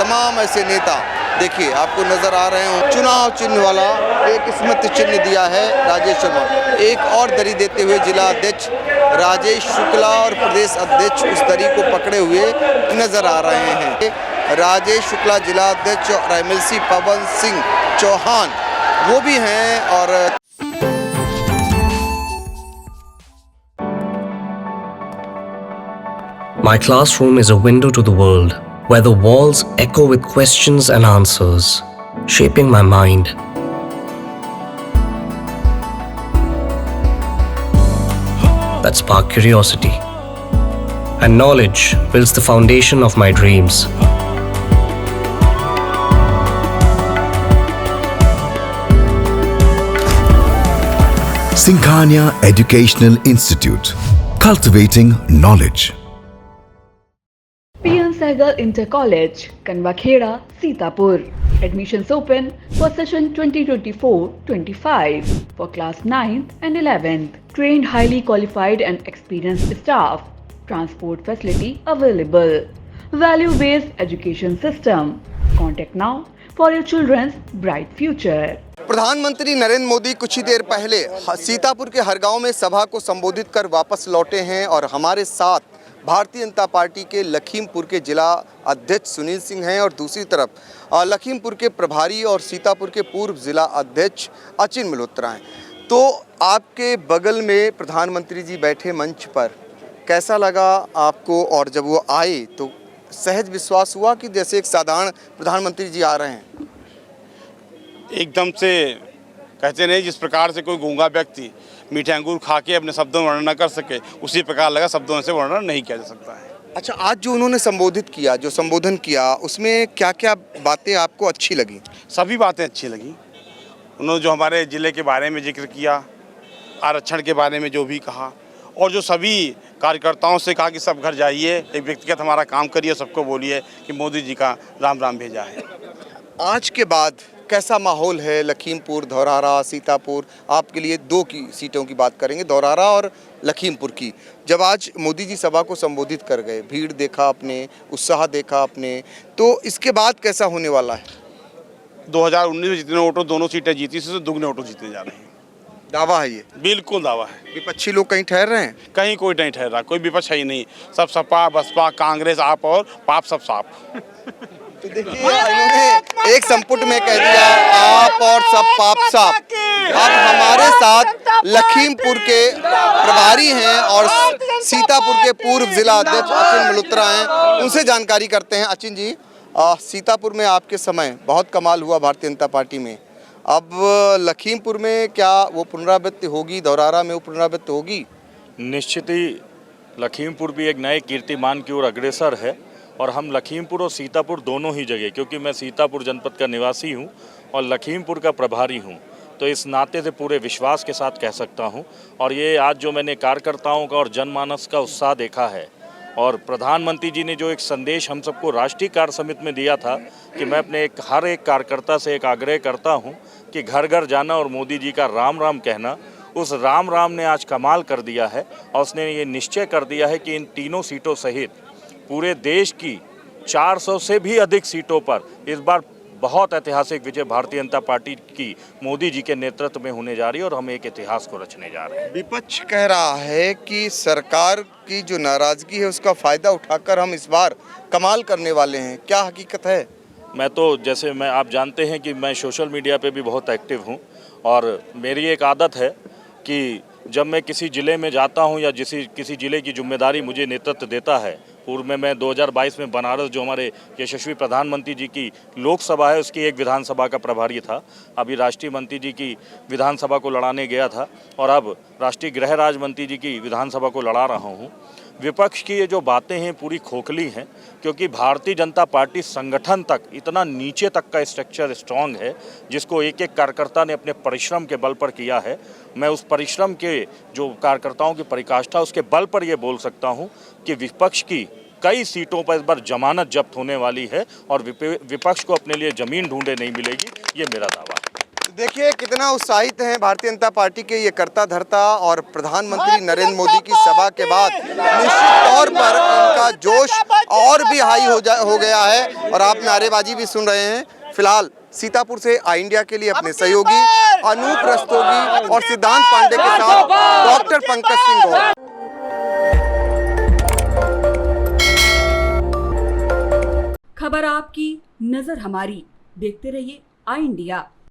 तमाम ऐसे नेता देखिए आपको नजर आ रहे हो। चुनाव चिन्ह वाला एक स्मृति चिन्ह दिया है राजेश शर्मा। एक और दरी देते हुए जिला अध्यक्ष राजेश शुक्ला और प्रदेश अध्यक्ष उस दरी को पकड़े हुए नजर आ रहे हैं। राजेश शुक्ला जिला अध्यक्ष और एमएलसी पवन सिंह चौहान वो भी हैं। और My classroom is a window to the world, where the walls echo with questions and answers, shaping my mind. That spark curiosity. And knowledge builds the foundation of my dreams. Singhania Educational Institute, cultivating knowledge. PN Sehgal Inter College, Kanwakheda, Sitapur. Admissions open for session 2024-25 for class 9th and 11th. Trained, highly qualified and experienced staff. Transport facility available. Value-based education system. Contact now for your children's bright future. प्रधानमंत्री नरेंद्र मोदी कुछ ही देर पहले सीतापुर के हरगांव में सभा को संबोधित कर वापस लौटे हैं और हमारे साथ भारतीय जनता पार्टी के लखीमपुर के जिला अध्यक्ष सुनील सिंह हैं और दूसरी तरफ लखीमपुर के प्रभारी और सीतापुर के पूर्व जिला अध्यक्ष अचिन मल्होत्रा हैं। तो आपके बगल में प्रधानमंत्री जी बैठे मंच पर, कैसा लगा आपको? और जब वो आए तो सहज विश्वास हुआ कि जैसे एक साधारण प्रधानमंत्री जी आ रहे हैं? एकदम से कहते नहीं, जिस प्रकार से कोई गूंगा व्यक्ति मीठे अंगूर खा के अपने शब्दों में वर्णन न कर सके, उसी प्रकार लगा शब्दों से वर्णन नहीं किया जा सकता है। अच्छा, आज जो उन्होंने संबोधित किया, जो संबोधन किया, उसमें क्या क्या बातें आपको अच्छी लगी? सभी बातें अच्छी लगी। उन्होंने जो हमारे ज़िले के बारे में जिक्र किया, आरक्षण के बारे में जो भी कहा, और जो सभी कार्यकर्ताओं से कहा कि सब घर जाइए, एक व्यक्तिगत हमारा काम करिए, सबको बोलिए कि मोदी जी का राम राम भेजा है। आज के बाद कैसा माहौल है लखीमपुर, धौरहरा, सीतापुर? आपके लिए दो की सीटों की बात करेंगे, धौरहरा और लखीमपुर की। जब आज मोदी जी सभा को संबोधित कर गए, भीड़ देखा आपने, उत्साह देखा आपने, तो इसके बाद कैसा होने वाला है? 2019 में जितने वोटों दोनों सीटें जीती, इससे दुगने वोटों जीतने जा रहे हैं। दावा है ये? बिल्कुल दावा है। विपक्षी लोग कहीं ठहर रहे हैं? कहीं कोई नहीं ठहर रहा, कोई विपक्ष है ही नहीं। सब सपा, बसपा, कांग्रेस, आप और पाप सब साफ। तो देखिए, इन्होंने एक संपुट में कह दिया आप और सब पाप साफ। अब हमारे साथ लखीमपुर के प्रभारी हैं और सीतापुर के पूर्व जिला अध्यक्ष अचिन मल्होत्रा हैं, उनसे जानकारी करते हैं। अचिन जी, सीतापुर में आपके समय बहुत कमाल हुआ भारतीय जनता पार्टी में, अब लखीमपुर में क्या वो पुनरावृत्ति होगी? धौरहरा में वो पुनरावृत्ति होगी? निश्चित ही लखीमपुर भी एक नए कीर्तिमान की ओर अग्रसर है और हम लखीमपुर और सीतापुर दोनों ही जगह, क्योंकि मैं सीतापुर जनपद का निवासी हूं और लखीमपुर का प्रभारी हूं, तो इस नाते से पूरे विश्वास के साथ कह सकता हूं। और ये आज जो मैंने कार्यकर्ताओं का और जनमानस का उत्साह देखा है, और प्रधानमंत्री जी ने जो एक संदेश हम सबको राष्ट्रीय कार्य समिति में दिया था कि मैं अपने हर एक कार्यकर्ता से एक आग्रह करता हूं कि घर घर जाना और मोदी जी का राम राम कहना, उस राम राम ने आज कमाल कर दिया है। और उसने ये निश्चय कर दिया है कि इन तीनों सीटों सहित पूरे देश की 400 से भी अधिक सीटों पर इस बार बहुत ऐतिहासिक विजय भारतीय जनता पार्टी की मोदी जी के नेतृत्व में होने जा रही है और हम एक इतिहास को रचने जा रहे हैं। विपक्ष कह रहा है कि सरकार की जो नाराजगी है उसका फायदा उठाकर हम इस बार कमाल करने वाले हैं, क्या हकीकत है? मैं तो जैसे आप जानते हैं कि मैं सोशल मीडिया पे भी बहुत एक्टिव हूँ और मेरी एक आदत है कि जब मैं किसी ज़िले में जाता हूं या किसी ज़िले की जिम्मेदारी मुझे नेतृत्व देता है, पूर्व में मैं 2022 में बनारस, जो हमारे यशस्वी प्रधानमंत्री जी की लोकसभा है, उसकी एक विधानसभा का प्रभारी था। अभी राष्ट्रीय मंत्री जी की विधानसभा को लड़ाने गया था और अब राष्ट्रीय गृह राज्य मंत्री जी की विधानसभा को लड़ा रहा हूँ। विपक्ष की ये जो बातें हैं पूरी खोखली हैं, क्योंकि भारतीय जनता पार्टी संगठन तक इतना नीचे तक का स्ट्रक्चर स्ट्रांग है, जिसको एक एक कार्यकर्ता ने अपने परिश्रम के बल पर किया है। मैं उस परिश्रम के जो कार्यकर्ताओं की पराकाष्ठा, उसके बल पर ये बोल सकता हूँ कि विपक्ष की कई सीटों पर इस बार जमानत जब्त होने वाली है और विपक्ष को अपने लिए ज़मीन ढूंढे नहीं मिलेगी, ये मेरा दावा है। देखिए कितना उत्साहित हैं भारतीय जनता पार्टी के ये करता धरता और प्रधानमंत्री नरेंद्र मोदी की सभा के बाद निश्चित तौर पर इनका जोश और भी हाई हो गया है और आप नारेबाजी भी सुन रहे हैं। फिलहाल सीतापुर से आई इंडिया के लिए अपने सहयोगी अनूप रस्तोगी और सिद्धांत पांडे के साथ डॉक्टर पंकज सिंह गौर। खबर आपकी, नजर हमारी। देखते रहिए आई इंडिया।